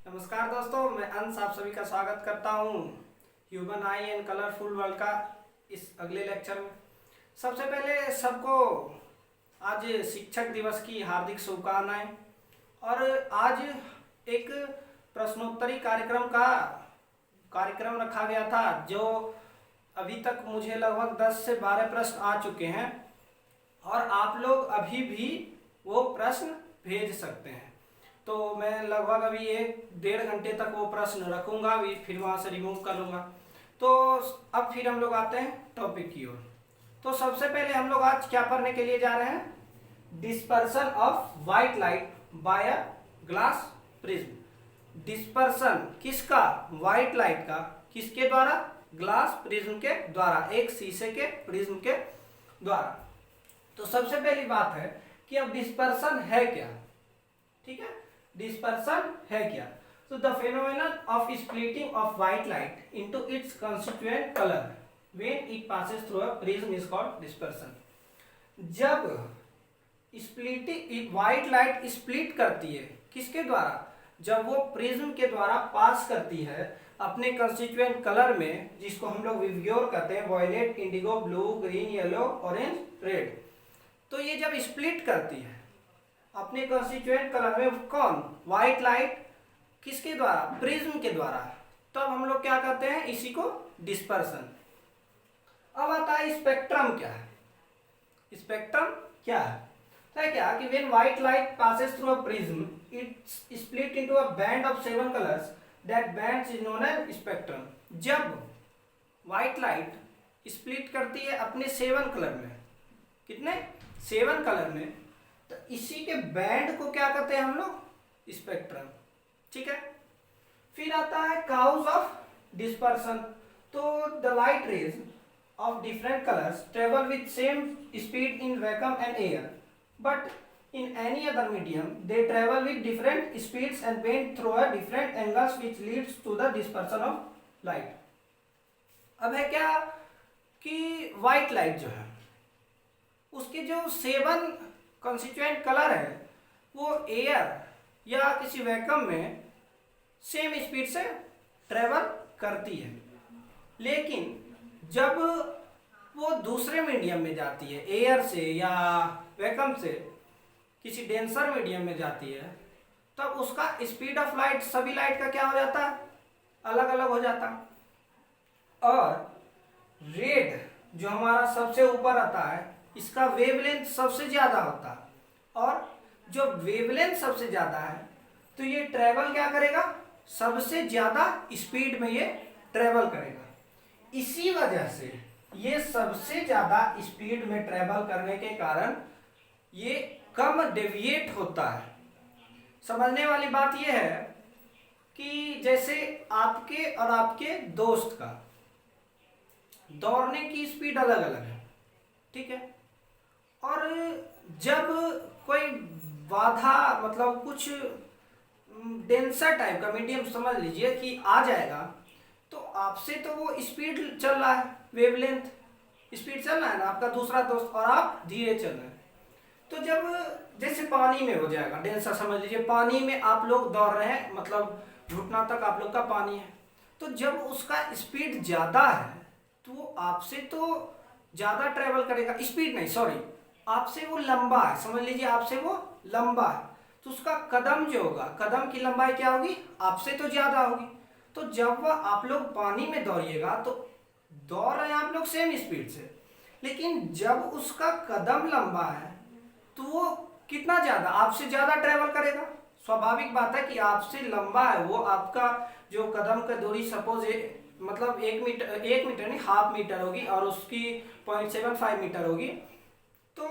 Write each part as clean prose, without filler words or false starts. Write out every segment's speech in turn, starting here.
नमस्कार दोस्तों, मैं अंश आप सभी का स्वागत करता हूँ human I and colourful world का इस अगले लेक्चर में। सबसे पहले सबको आज शिक्षक दिवस की हार्दिक शुभकामनाएं। और आज एक प्रश्नोत्तरी कार्यक्रम रखा गया था, जो अभी तक मुझे लगभग 10 से 12 प्रश्न आ चुके हैं और आप लोग अभी भी वो प्रश्न भेज सकते हैं। तो मैं लगभग अभी 1-1.5 घंटे तक वो प्रश्न रखूंगा, फिर वहाँ से रिमूव कर लूँगा। तो अब फिर हम लोग आते हैं टॉपिक की ओर। तो सबसे पहले हम लोग आज क्या पढ़ने के लिए जा रहे हैं? Dispersion of white light by a glass prism. Dispersion किसका? वाइट लाइट का। किसके द्वारा? ग्लास प्रिज्म के द्वारा, एक शीशे के प्रिज्म के द्वारा। तो सबसे पहली बात है कि अब डिस्पर्सन है क्या। ठीक है, डिस्पर्सन है क्या? तो the phenomenon of splitting of white light into its constituent color when it passes through a prism is called dispersion। जब स्प्लिटिंग व्हाइट लाइट स्प्लिट करती है, किसके द्वारा? जब वो प्रिज्म के द्वारा पास करती है अपने कंस्टिट्यूएंट कलर में, जिसको हम लोग विवग्योर कहते हैं, violet, indigo, blue, green, yellow, orange, red. तो ये जब स्प्लिट करती है अपने कंस्टिट्यूएंट कलर में, कौन? White light. किसके द्वारा? प्रिज्म के द्वारा। तब हम लोग क्या कहते हैं? इसी को डिस्पर्सन। अब आता है स्पेक्ट्रम क्या है। स्पेक्ट्रम क्या है? तो क्या कि when white light passes through a prism it split into a band of 7 colours, that band is known as spectrum. जब व्हाइट लाइट स्प्लिट करती है अपने 7 कलर में, कितने? 7 कलर में, तो इसी के बैंड को क्या कहते हैं हम लोग? स्पेक्ट्रम। ठीक है। फिर आता है काउज ऑफ डिस्पर्सन। तो the light rays of different colours travel with same speed in vacuum and air, but in any other medium they travel with different speeds and bend through a different angles which leads to the dispersion of light. अब है क्या कि white light जो है, उसके जो 7 constituent colour है, वो एयर या किसी वैक्यूम में सेम स्पीड से ट्रेवल करती है। लेकिन जब वो दूसरे मीडियम में जाती है, एयर से या वैक्यूम से किसी डेंसर मीडियम में जाती है, तब उसका स्पीड ऑफ लाइट, सभी लाइट का क्या हो जाता है? अलग अलग हो जाता है। और रेड जो हमारा सबसे ऊपर आता है, इसका वेवलेंथ सबसे ज्यादा होता है। और जो वेवलेंथ सबसे ज्यादा है, तो ये ट्रेवल क्या करेगा? सबसे ज्यादा स्पीड में ये ट्रेवल करेगा। इसी वजह से ये सबसे ज्यादा स्पीड में ट्रेवल करने के कारण ये कम डेविएट होता है। समझने वाली बात यह है कि जैसे आपके और आपके दोस्त का दौड़ने की स्पीड अलग अलग है, ठीक है। और जब कोई बाधा, मतलब कुछ डेंसर टाइप का मीडियम समझ लीजिए कि आ जाएगा, तो आपसे तो वो स्पीड चल रहा है, वेवलेंथ स्पीड चल रहा है ना आपका दूसरा दोस्त, और आप धीरे चल रहे हैं। तो जब जैसे पानी में हो जाएगा डेंसर, समझ लीजिए पानी में आप लोग दौड़ रहे हैं, मतलब घुटना तक आप लोग का पानी है, तो जब उसका स्पीड ज्यादा है तो वो आपसे तो ज्यादा ट्रेवल करेगा, स्पीड नहीं, सॉरी, आपसे वो लंबा है, समझ लीजिए आपसे वो लंबा है, तो उसका कदम जो होगा, कदम की लंबाई क्या होगी? आपसे तो ज्यादा होगी। तो जब वह आप लोग पानी में दौड़िएगा, तो दौड़ रहे हैं आप लोग सेम स्पीड से, लेकिन जब उसका कदम लंबा है तो वो कितना ज्यादा, आपसे ज्यादा ट्रेवल करेगा। स्वाभाविक बात है कि आपसे लंबा है वो, आपका जो कदम का दूरी सपोज मतलब 1 मीटर नहीं, ½ मीटर होगी, और उसकी 0.75 मीटर होगी, तो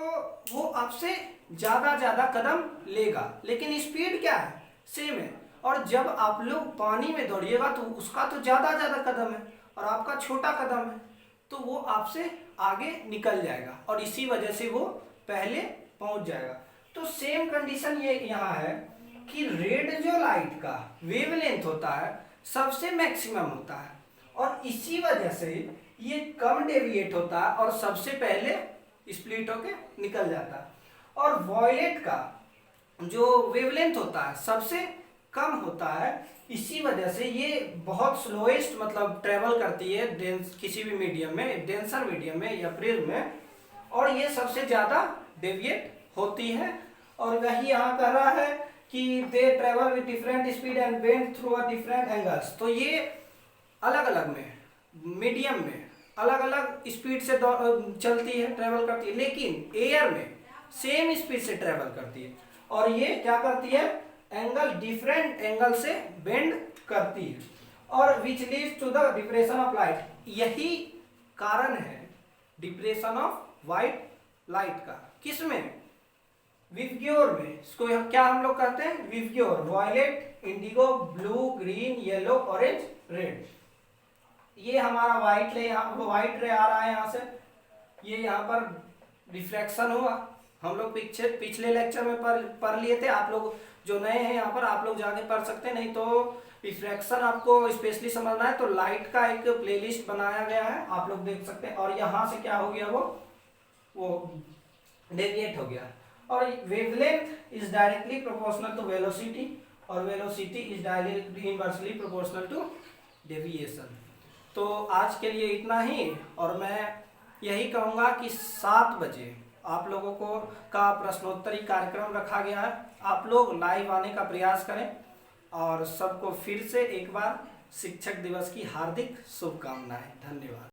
वो आपसे ज्यादा कदम लेगा, लेकिन स्पीड क्या है? सेम है। और जब आप लोग पानी में दौड़िएगा तो उसका तो ज्यादा कदम है और आपका छोटा कदम है, तो वो आपसे आगे निकल जाएगा और इसी वजह से वो पहले पहुंच जाएगा। तो सेम कंडीशन ये यहाँ है कि रेड जो लाइट का वेवलेंथ होता है सबसे मैक्सिमम होता है, और इसी वजह से ये कम डेविएट होता है और सबसे पहले स्प्लिट होके निकल जाता है। और वॉयलेट का जो वेवलेंथ होता है सबसे कम होता है, इसी वजह से ये बहुत स्लोएस्ट मतलब ट्रेवल करती है किसी भी मीडियम में, डेंसर मीडियम में या प्रिज्म में, और ये सबसे ज़्यादा डेविएट होती है। और वही यहाँ कह रहा है कि they travel with different speed and bend through a different angles. तो ये अलग अलग में, मीडियम में अलग अलग स्पीड से चलती है, ट्रेवल करती है, लेकिन एयर में सेम स्पीड से ट्रेवल करती है। और ये क्या करती है, एंगल डिफरेंट एंगल से बेंड करती है, और which leads to the depression of light. यही कारण है डिप्रेशन ऑफ व्हाइट लाइट का। किसमें? विवग्योर में। इसको क्या हम लोग कहते हैं? विवग्योर। Violet, indigo, blue, green, yellow, orange, red. ये हमारा व्हाइट रे आ रहा है यहाँ से, ये यहाँ पर रिफ्लेक्शन हुआ। हम लोग पिछले लेक्चर में पढ़ लिए थे। आप लोग जो नए हैं यहाँ पर, आप लोग जाके पढ़ सकते हैं, नहीं तो रिफ्लेक्शन आपको स्पेशली समझना है तो लाइट का एक प्लेलिस्ट बनाया गया है, आप लोग देख सकते हैं। और यहाँ से क्या हो गया, वो डेविएट हो गया। और wavelength is directly proportional to velocity, और velocity is directly inversely proportional to deviation. तो आज के लिए इतना ही, और मैं यही कहूँगा कि 7 बजे आप लोगों को का प्रश्नोत्तरी कार्यक्रम रखा गया है। आप लोग लाइव आने का प्रयास करें, और सबको फिर से एक बार शिक्षक दिवस की हार्दिक शुभकामनाएं। धन्यवाद।